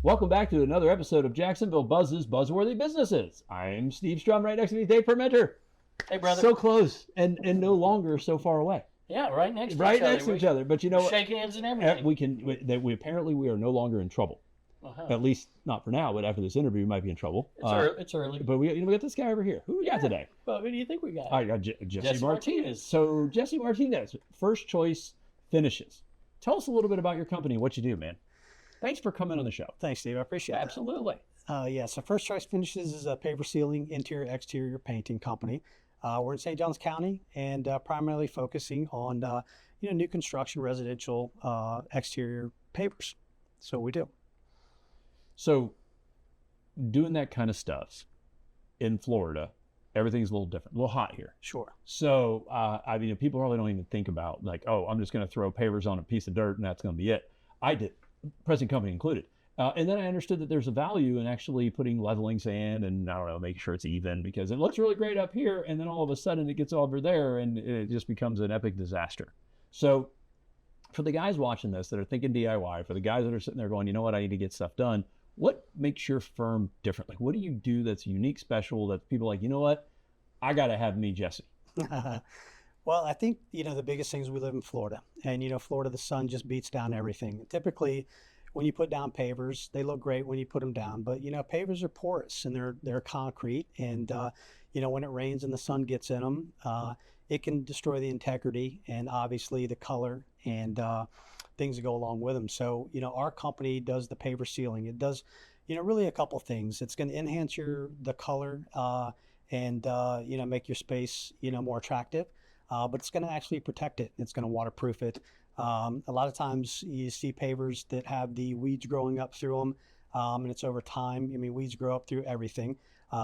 Welcome back to another episode of Jacksonville Buzz's Buzzworthy Businesses. I'm Steve Strum, right next to me, Dave Permenter. Hey, brother. So close and no longer so far away. Yeah, right next to Right each other. next to each other. But you know what? Shake hands and everything. We apparently we are no longer in trouble. At least not for now, but after this interview, we might be in trouble. It's early. But we got this guy over here. Who we got today? Well, who do you think we got? I got Jesse Martinez. Martinez. So Jesse Martinez, First Choice Finishes. Tell us a little bit about your company and what you do, man. Thanks for coming on the show. Thanks, Steve. I appreciate it. Absolutely. So First Choice Finishes is a paper sealing, interior, exterior painting company. We're in St. Johns County and primarily focusing on new construction, residential, exterior papers. So we do. So doing that kind of stuff in Florida, everything's a little different, a little hot here. Sure. So, people probably don't even think about like, oh, I'm just going to throw pavers on a piece of dirt and that's going to be it. I did, present company included. And then I understood that there's a value in actually putting leveling sand and, I don't know, making sure it's even because it looks really great up here. And then all of a sudden it gets over there and it just becomes an epic disaster. So for the guys watching this that are thinking DIY, for the guys that are sitting there going, you know what, I need to get stuff done. What makes your firm different? Like, what do you do that's unique, special, that people are like, you know what, I got to have me, Jesse? Well, I think, the biggest thing is we live in Florida. And, Florida, the sun just beats down everything. Typically, when you put down pavers, they look great when you put them down. But, pavers are porous and they're concrete. And, when it rains and the sun gets in them, it can destroy the integrity and obviously the color and things that go along with them. So, our company does the paver sealing. It does, really a couple things. It's going to enhance the color and make your space, more attractive. But it's going to actually protect it. It's going to waterproof it. A lot of times you see pavers that have the weeds growing up through them, and it's over time. Weeds grow up through everything.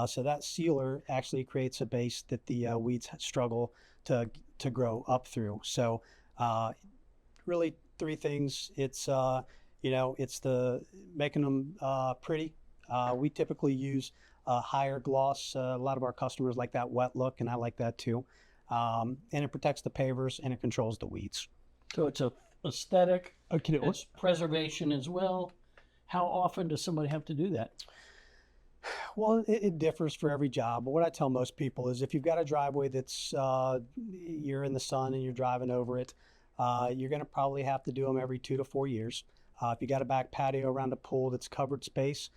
So that sealer actually creates a base that the weeds struggle to grow up through. So really three things. It's it's the making them pretty. We typically use higher gloss. A lot of our customers like that wet look, and I like that too. And it protects the pavers and it controls the weeds. So it's a aesthetic. Okay, it's preservation as well. How often does somebody have to do that? Well, it differs for every job. But what I tell most people is if you've got a driveway that's you're in the sun and you're driving over it, you're going to probably have to do them every 2 to 4 years. If you got a back patio around a pool that's covered space,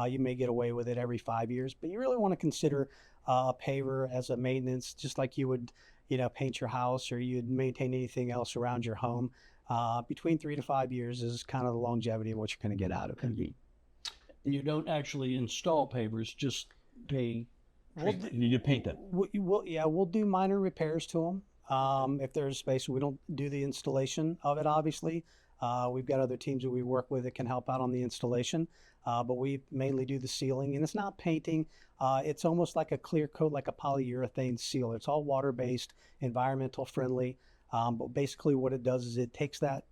you may get away with it every 5 years. But you really want to consider a paver as a maintenance, just like you would, paint your house or you'd maintain anything else around your home. Between 3 to 5 years is kind of the longevity of what you're going to get out of it. You don't actually install pavers, just you need to paint them. We'll do minor repairs to them. If there's space, we don't do the installation of it, obviously. We've got other teams that we work with that can help out on the installation, but we mainly do the sealing, and it's not painting. It's almost like a clear coat, like a polyurethane seal. It's all water-based, environmental friendly, but basically what it does is it takes that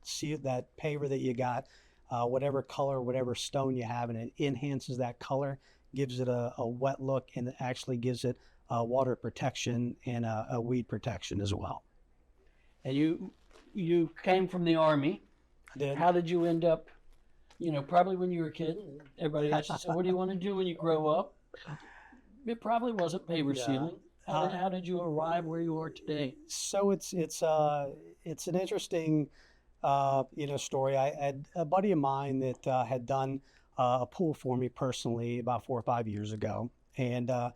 paver that you got, whatever color, whatever stone you have, and it enhances that color, gives it a wet look, and it actually gives it water protection and a weed protection as well. And you came from the Army. I did. How did you end up, probably when you were a kid, everybody asked you, so what do you want to do when you grow up? It probably wasn't paver sealing. How did you arrive where you are today? So it's an interesting story. I had a buddy of mine that had done a pool for me personally about 4 or 5 years ago, and I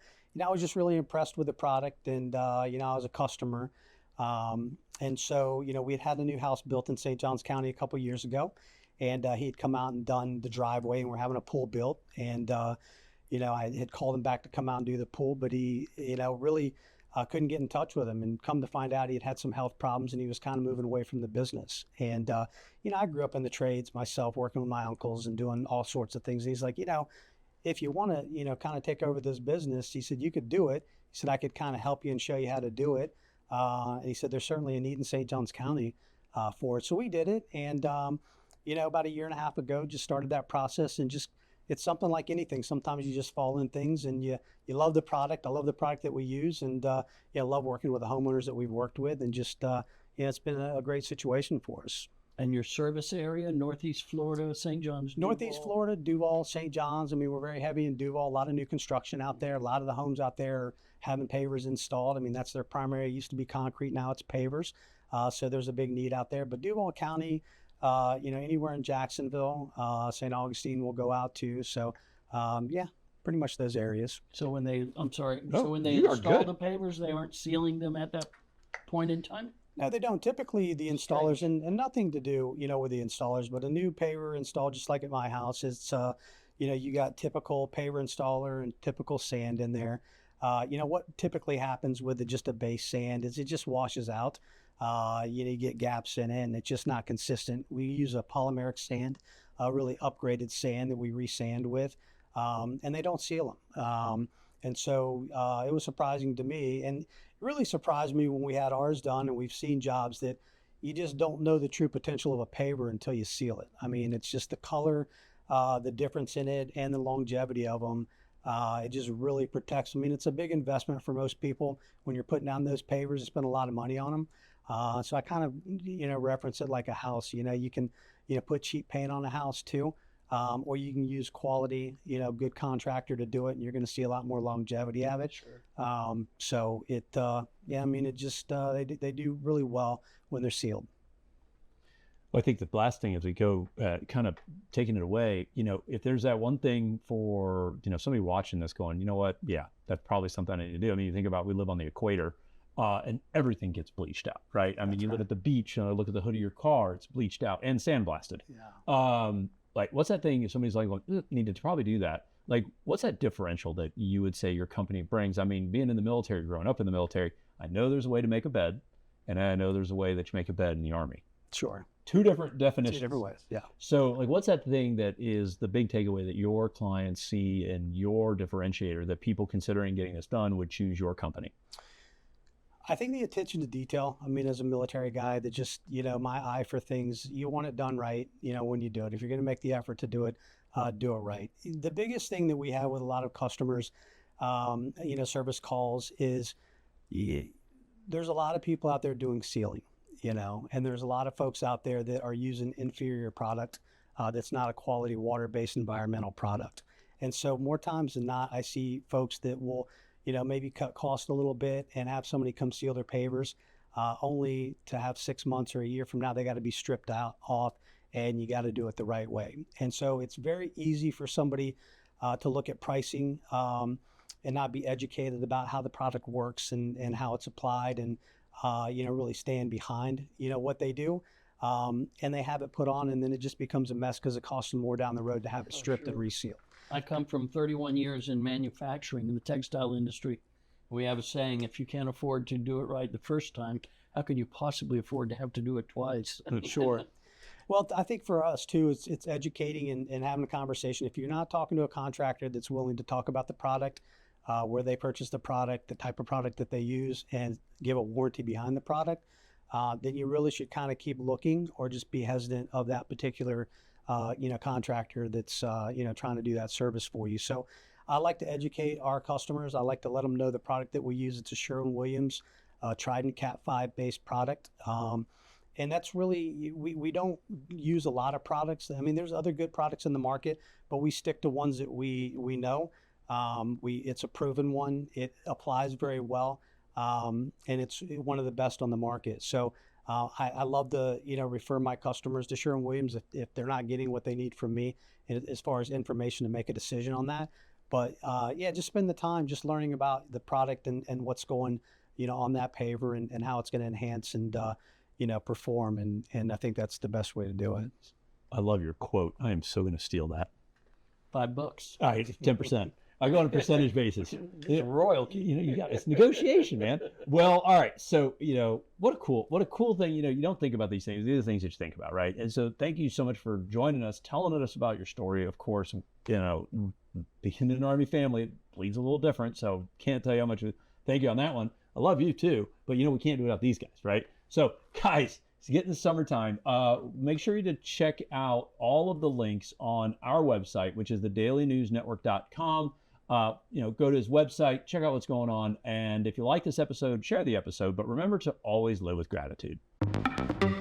was just really impressed with the product, and I was a customer, and so we had a new house built in St. Johns County a couple years ago, and he'd come out and done the driveway, and we're having a pool built, and I had called him back to come out and do the pool, but he really couldn't get in touch with him, and come to find out he had some health problems and he was kind of moving away from the business. And I grew up in the trades myself, working with my uncles and doing all sorts of things. And he's like, if you want to kind of take over this business, he said, you could do it. He said, I could kind of help you and show you how to do it. And he said, there's certainly a need in St. Johns County for it. So we did it, and about a year and a half ago, just started that process. And just, it's something like anything. Sometimes you just fall in things, and you love the product. I love the product that we use, and love working with the homeowners that we've worked with, and just it's been a great situation for us. And your service area, Northeast Florida, St. John's, Northeast Duval? Florida, Duval, St. John's. I mean, we're very heavy in Duval. A lot of new construction out there. A lot of the homes out there are having pavers installed. I mean, that's their primary. It used to be concrete. Now it's pavers. So there's a big need out there. But Duval County, anywhere in Jacksonville, St. Augustine will go out to. So, pretty much those areas. So when they, No, so when they you are install good. the pavers, they aren't sealing them at that point in time? No, they don't. Typically, the installers, and nothing to do, with the installers, but a new paver installed, just like at my house, it's, you got typical paver installer and typical sand in there. What typically happens with just a base sand is it just washes out. You get gaps in it, and it's just not consistent. We use a polymeric sand, a really upgraded sand that we resand with, and they don't seal them. And so it was surprising to me, and it really surprised me when we had ours done, and we've seen jobs that you just don't know the true potential of a paver until you seal it. I mean, it's just the color, the difference in it, and the longevity of them. It just really protects. I mean, it's a big investment for most people when you're putting down those pavers. You spend a lot of money on them. So I kind of, reference it like a house. You can, put cheap paint on a house too. Or you can use quality, good contractor to do it, and you're going to see a lot more longevity of it. Sure. So it, it just, they do really well when they're sealed. Well, I think the last thing as we go, kind of taking it away, if there's that one thing for, somebody watching this going, you know what? Yeah, that's probably something I need to do. I mean, you think about, we live on the equator, and everything gets bleached out, right? I mean, you look at the beach, look at the hood of your car, it's bleached out and sandblasted. Yeah. Like, what's that thing if somebody's like, well, you need to probably do that. Like, what's that differential that you would say your company brings? I mean, being in the military, growing up in the military, I know there's a way to make a bed, and I know there's a way that you make a bed in the Army. Sure. Two different definitions. Two different ways. Yeah. So, like, what's that thing that is the big takeaway that your clients see and your differentiator that people considering getting this done would choose your company? I think the attention to detail. I mean, as a military guy, that just, my eye for things, you want it done right, when you do it. If you're going to make the effort to do it right. The biggest thing that we have with a lot of customers, service calls is there's a lot of people out there doing sealing, and there's a lot of folks out there that are using inferior product that's not a quality water-based environmental product. And so more times than not, I see folks that will maybe cut cost a little bit and have somebody come seal their pavers, only to have 6 months or a year from now, they got to be stripped off, and you got to do it the right way. And so it's very easy for somebody to look at pricing and not be educated about how the product works and how it's applied, and really stand behind what they do. And they have it put on, and then it just becomes a mess because it costs them more down the road to have it stripped and resealed. I come from 31 years in manufacturing in the textile industry. We have a saying, if you can't afford to do it right the first time, how can you possibly afford to have to do it twice? Sure. Well, I think for us too, it's educating and having a conversation. If you're not talking to a contractor that's willing to talk about the product, where they purchase the product, the type of product that they use, and give a warranty behind the product, then you really should kind of keep looking, or just be hesitant of that particular contractor that's, trying to do that service for you. So I like to educate our customers. I like to let them know the product that we use. It's a Sherwin-Williams Trident Cat 5 based product. And that's really, we don't use a lot of products. I mean, there's other good products in the market, but we stick to ones that we know. It's a proven one. It applies very well. And it's one of the best on the market. So I love to, refer my customers to Sherwin-Williams if they're not getting what they need from me as far as information to make a decision on that. But just spend the time just learning about the product and what's going, on that paver, and how it's going to enhance and, perform. And I think that's the best way to do it. I love your quote. I am so going to steal that. $5. All right, 10%. I go on a percentage basis. It's royalty. You got it's negotiation, man. Well, all right. So, what a cool thing. You don't think about these things. These are the things that you think about, right? And so, thank you so much for joining us, telling us about your story. Of course, being in an Army family, it bleeds a little different. So, can't tell you how much. Thank you on that one. I love you too, but we can't do it without these guys, right? So, guys, it's getting the summertime. Make sure to check out all of the links on our website, which is thedailynewsnetwork.com. Go to his website, check out what's going on. And if you like this episode, share the episode. But remember to always live with gratitude. you.